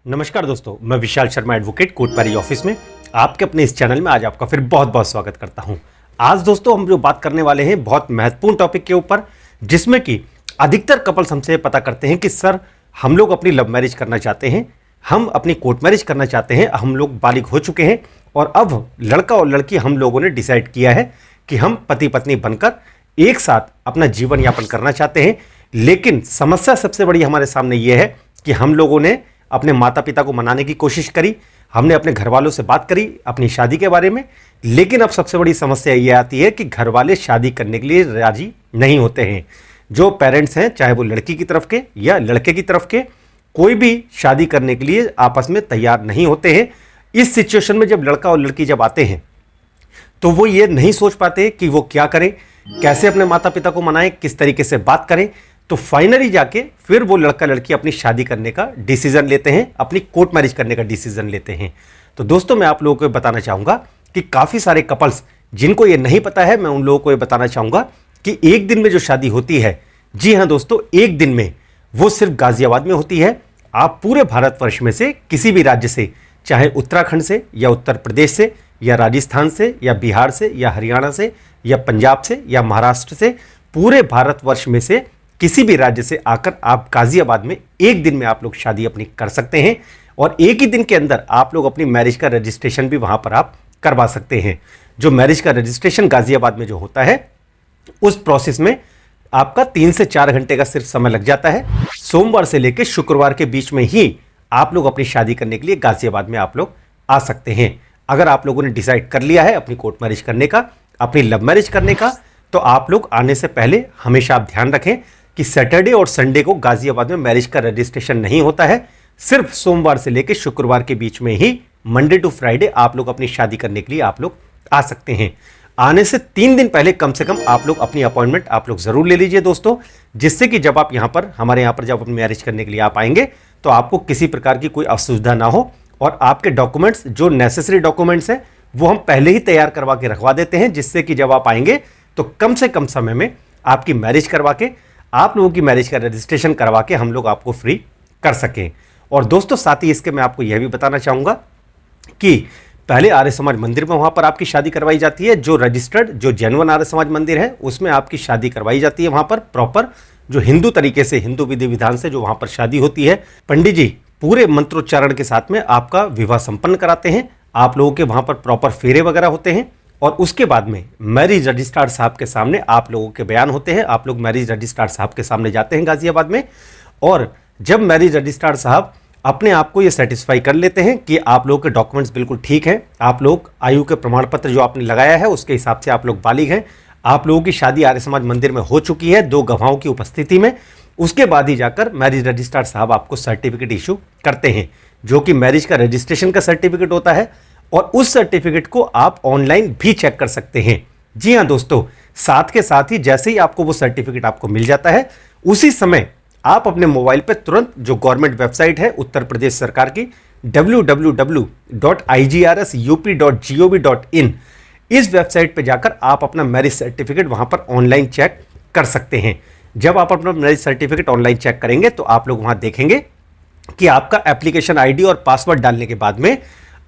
नमस्कार दोस्तों, मैं विशाल शर्मा एडवोकेट कोटपारी ऑफिस में आपके अपने इस चैनल में आज आपका फिर बहुत बहुत स्वागत करता हूं। आज दोस्तों हम जो बात करने वाले हैं बहुत महत्वपूर्ण टॉपिक के ऊपर, जिसमें कि अधिकतर कपल्स हमसे पता करते हैं कि सर हम लोग अपनी लव मैरिज करना चाहते हैं, हम अपनी कोर्ट मैरिज करना चाहते हैं, हम लोग बालिग हो चुके हैं और अब लड़का और लड़की हम लोगों ने डिसाइड किया है कि हम पति पत्नी बनकर एक साथ अपना जीवन यापन करना चाहते हैं। लेकिन समस्या सबसे बड़ी हमारे सामने ये है कि हम लोगों ने अपने माता पिता को मनाने की कोशिश करी, हमने अपने घर वालों से बात करी अपनी शादी के बारे में, लेकिन अब सबसे बड़ी समस्या ये आती है कि घर वाले शादी करने के लिए राजी नहीं होते हैं। जो पेरेंट्स हैं, चाहे वो लड़की की तरफ के या लड़के की तरफ के, कोई भी शादी करने के लिए आपस में तैयार नहीं होते हैं। इस सिचुएशन में जब लड़का और लड़की जब आते हैं तो वो ये नहीं सोच पाते कि वो क्या करें, कैसे अपने माता पिता को मनाएं, किस तरीके से बात करें। तो फाइनली जाके फिर वो लड़का लड़की अपनी शादी करने का डिसीजन लेते हैं, अपनी कोर्ट मैरिज करने का डिसीजन लेते हैं। तो दोस्तों मैं आप लोगों को बताना चाहूँगा कि काफ़ी सारे कपल्स जिनको ये नहीं पता है, मैं उन लोगों को ये बताना चाहूँगा कि एक दिन में जो शादी होती है, जी हाँ दोस्तों, एक दिन में वो सिर्फ गाजियाबाद में होती है। आप पूरे भारतवर्ष में से किसी भी राज्य से, चाहे उत्तराखंड से या उत्तर प्रदेश से या राजस्थान से या बिहार से या हरियाणा से या पंजाब से या महाराष्ट्र से, पूरे भारतवर्ष में से किसी भी राज्य से आकर आप गाजियाबाद में एक दिन में आप लोग शादी अपनी कर सकते हैं और एक ही दिन के अंदर आप लोग अपनी मैरिज का रजिस्ट्रेशन भी वहां पर आप करवा सकते हैं। जो मैरिज का रजिस्ट्रेशन गाजियाबाद में जो होता है, उस प्रोसेस में आपका 3 से 4 घंटे का सिर्फ समय लग जाता है। सोमवार से लेकर शुक्रवार के बीच में ही आप लोग अपनी शादी करने के लिए गाजियाबाद में आप लोग आ सकते हैं। अगर आप लोगों ने डिसाइड कर लिया है अपनी कोर्ट मैरिज करने का, अपनी लव मैरिज करने का, तो आप लोग आने से पहले हमेशा आप ध्यान रखें कि सैटरडे और संडे को गाजियाबाद में मैरिज का रजिस्ट्रेशन नहीं होता है। सिर्फ सोमवार से लेकर शुक्रवार के बीच में ही, मंडे टू फ्राइडे, आप लोग अपनी शादी करने के लिए आप लोग आ सकते हैं। आने से 3 दिन पहले कम से कम आप लोग अपनी अपॉइंटमेंट आप लोग जरूर ले लीजिए दोस्तों, जिससे कि जब आप यहाँ पर हमारे यहाँ पर जब अपनी मैरिज करने के लिए आप आएंगे तो आपको किसी प्रकार की कोई असुविधा ना हो और आपके डॉक्यूमेंट्स, जो नेसेसरी डॉक्यूमेंट्स हैं, वो हम पहले ही तैयार करवा के रखवा देते हैं, जिससे कि जब आप आएंगे तो कम से कम समय में आपकी मैरिज करवा के, आप लोगों की मैरिज का रजिस्ट्रेशन करवा के हम लोग आपको फ्री कर सकें। और दोस्तों साथ ही इसके मैं आपको यह भी बताना चाहूँगा कि पहले आर्य समाज मंदिर में वहाँ पर आपकी शादी करवाई जाती है। जो रजिस्टर्ड, जो जेन्युइन आर्य समाज मंदिर है, उसमें आपकी शादी करवाई जाती है। वहाँ पर प्रॉपर जो हिंदू तरीके से, हिंदू विधि विधान से जो वहाँ पर शादी होती है, पंडित जी पूरे मंत्रोच्चारण के साथ में आपका विवाह संपन्न कराते हैं। आप लोगों के वहाँ पर प्रॉपर फेरे वगैरह होते हैं और उसके बाद में मैरिज रजिस्ट्रार साहब के सामने आप लोगों के बयान होते हैं। आप लोग मैरिज रजिस्ट्रार साहब के सामने जाते हैं गाजियाबाद में, और जब मैरिज रजिस्ट्रार साहब अपने आप को ये सेटिस्फाई कर लेते हैं कि आप लोगों के डॉक्यूमेंट्स बिल्कुल ठीक हैं, आप लोग आयु के प्रमाण पत्र जो आपने लगाया है उसके हिसाब से आप लोग बालिग हैं, आप लोगों की शादी आर्य समाज मंदिर में हो चुकी है 2 गवाहों की उपस्थिति में, उसके बाद ही जाकर मैरिज रजिस्ट्रार साहब आपको सर्टिफिकेट इशू करते हैं, जो कि मैरिज का रजिस्ट्रेशन का सर्टिफिकेट होता है। और उस सर्टिफिकेट को आप ऑनलाइन भी चेक कर सकते हैं। जी हाँ दोस्तों, साथ के साथ ही जैसे ही आपको वो सर्टिफिकेट आपको मिल जाता है, उसी समय आप अपने मोबाइल पे तुरंत जो गवर्नमेंट वेबसाइट है उत्तर प्रदेश सरकार की www.igrup.gov.in, इस वेबसाइट पे जाकर आप अपना मैरिज सर्टिफिकेट वहां पर ऑनलाइन चेक कर सकते हैं। जब आप अपना मैरिज सर्टिफिकेट ऑनलाइन चेक करेंगे तो आप लोग वहां देखेंगे कि आपका एप्लीकेशन आईडी और पासवर्ड डालने के बाद में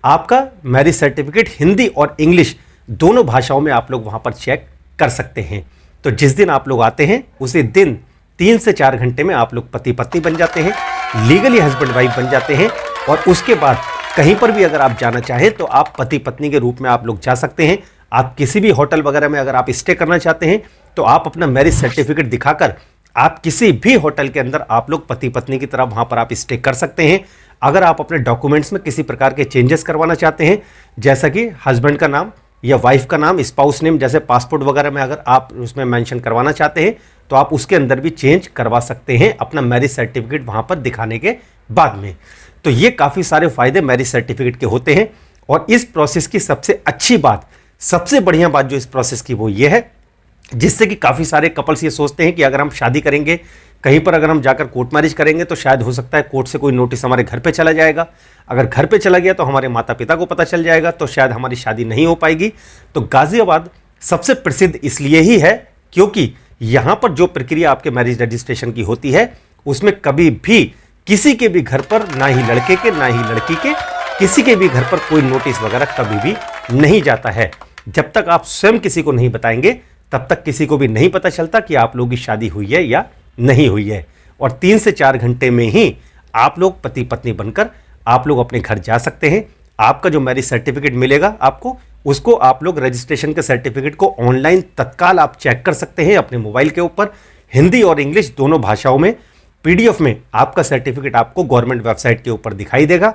आपका मैरिज सर्टिफिकेट हिंदी और इंग्लिश दोनों भाषाओं में आप लोग वहां पर चेक कर सकते हैं। तो जिस दिन आप लोग आते हैं उसी दिन 3 से 4 घंटे में आप लोग पति पत्नी बन जाते हैं, लीगली हस्बैंड वाइफ बन जाते हैं। और उसके बाद कहीं पर भी अगर आप जाना चाहें तो आप पति पत्नी के रूप में आप लोग जा सकते हैं। आप किसी भी होटल वगैरह में अगर आप स्टे करना चाहते हैं तो आप अपना मैरिज सर्टिफिकेट दिखाकर आप किसी भी होटल के अंदर आप लोग पति पत्नी की तरह वहां पर आप स्टे कर सकते हैं। अगर आप अपने डॉक्यूमेंट्स में किसी प्रकार के चेंजेस करवाना चाहते हैं, जैसा कि हस्बैंड का नाम या वाइफ का नाम, स्पाउस नेम, जैसे पासपोर्ट वगैरह में अगर आप उसमें मेंशन करवाना चाहते हैं तो आप उसके अंदर भी चेंज करवा सकते हैं अपना मैरिज सर्टिफिकेट वहां पर दिखाने के बाद में। तो ये काफ़ी सारे फायदे मैरिज सर्टिफिकेट के होते हैं। और इस प्रोसेस की सबसे अच्छी बात, सबसे बढ़िया बात जो इस प्रोसेस की वो ये है, जिससे कि काफ़ी सारे कपल्स ये सोचते हैं कि अगर हम शादी करेंगे, कहीं पर अगर हम जाकर कोर्ट मैरिज करेंगे तो शायद हो सकता है कोर्ट से कोई नोटिस हमारे घर पे चला जाएगा। अगर घर पे चला गया तो हमारे माता पिता को पता चल जाएगा, तो शायद हमारी शादी नहीं हो पाएगी। तो गाजियाबाद सबसे प्रसिद्ध इसलिए ही है क्योंकि यहाँ पर जो प्रक्रिया आपके मैरिज रजिस्ट्रेशन की होती है उसमें कभी भी किसी के भी घर पर, ना ही लड़के के ना ही लड़की के, किसी के भी घर पर कोई नोटिस वगैरह कभी भी नहीं जाता है। जब तक आप स्वयं किसी को नहीं बताएंगे तब तक किसी को भी नहीं पता चलता कि आप लोगों की शादी हुई है या नहीं हुई है। और 3 से 4 घंटे में ही आप लोग पति पत्नी बनकर आप लोग अपने घर जा सकते हैं। आपका जो मैरिज सर्टिफिकेट मिलेगा आपको, उसको आप लोग रजिस्ट्रेशन के सर्टिफिकेट को ऑनलाइन तत्काल आप चेक कर सकते हैं अपने मोबाइल के ऊपर। हिंदी और इंग्लिश दोनों भाषाओं में पीडीएफ में आपका सर्टिफिकेट आपको गवर्नमेंट वेबसाइट के ऊपर दिखाई देगा,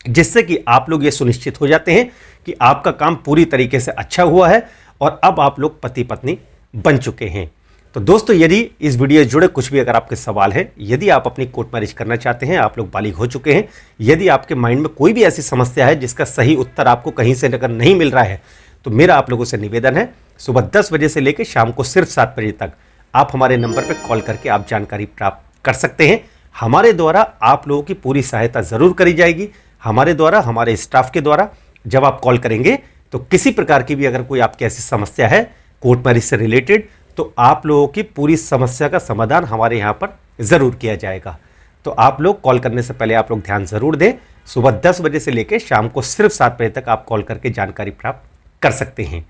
जिससे कि आप लोग ये सुनिश्चित हो जाते हैं कि आपका काम पूरी तरीके से अच्छा हुआ है और अब आप लोग पति पत्नी बन चुके हैं। तो दोस्तों, यदि इस वीडियो से जुड़े कुछ भी अगर आपके सवाल हैं, यदि आप अपनी कोर्ट मैरिज करना चाहते हैं, आप लोग बालिग हो चुके हैं, यदि आपके माइंड में कोई भी ऐसी समस्या है जिसका सही उत्तर आपको कहीं से अगर नहीं मिल रहा है, तो मेरा आप लोगों से निवेदन है, सुबह 10 बजे से लेकर शाम को सिर्फ 7 बजे तक आप हमारे नंबर पर कॉल करके आप जानकारी प्राप्त कर सकते हैं। हमारे द्वारा आप लोगों की पूरी सहायता जरूर करी जाएगी। हमारे द्वारा, हमारे स्टाफ के द्वारा जब आप कॉल करेंगे तो किसी प्रकार की भी अगर कोई आपकी ऐसी समस्या है कोर्ट मैरिज से रिलेटेड, तो आप लोगों की पूरी समस्या का समाधान हमारे यहाँ पर जरूर किया जाएगा। तो आप लोग कॉल करने से पहले आप लोग ध्यान जरूर दें। सुबह 10 बजे से लेकर शाम को सिर्फ 7 बजे तक आप कॉल करके जानकारी प्राप्त कर सकते हैं।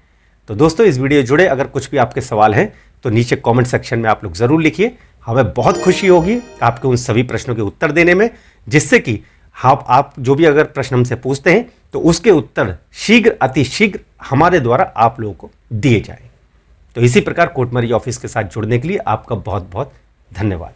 तो दोस्तों, इस वीडियो जुड़े अगर कुछ भी आपके सवाल हैं तो नीचे कमेंट सेक्शन में आप लोग जरूर लिखिए। हमें बहुत खुशी होगी आपके उन सभी प्रश्नों के उत्तर देने में, जिससे कि आप जो भी अगर प्रश्न हमसे पूछते हैं तो उसके उत्तर शीघ्र, अति शीघ्र हमारे द्वारा आप लोगों को दिए जाए। तो इसी प्रकार कोर्ट मैरिज ऑफिस के साथ जुड़ने के लिए आपका बहुत बहुत धन्यवाद।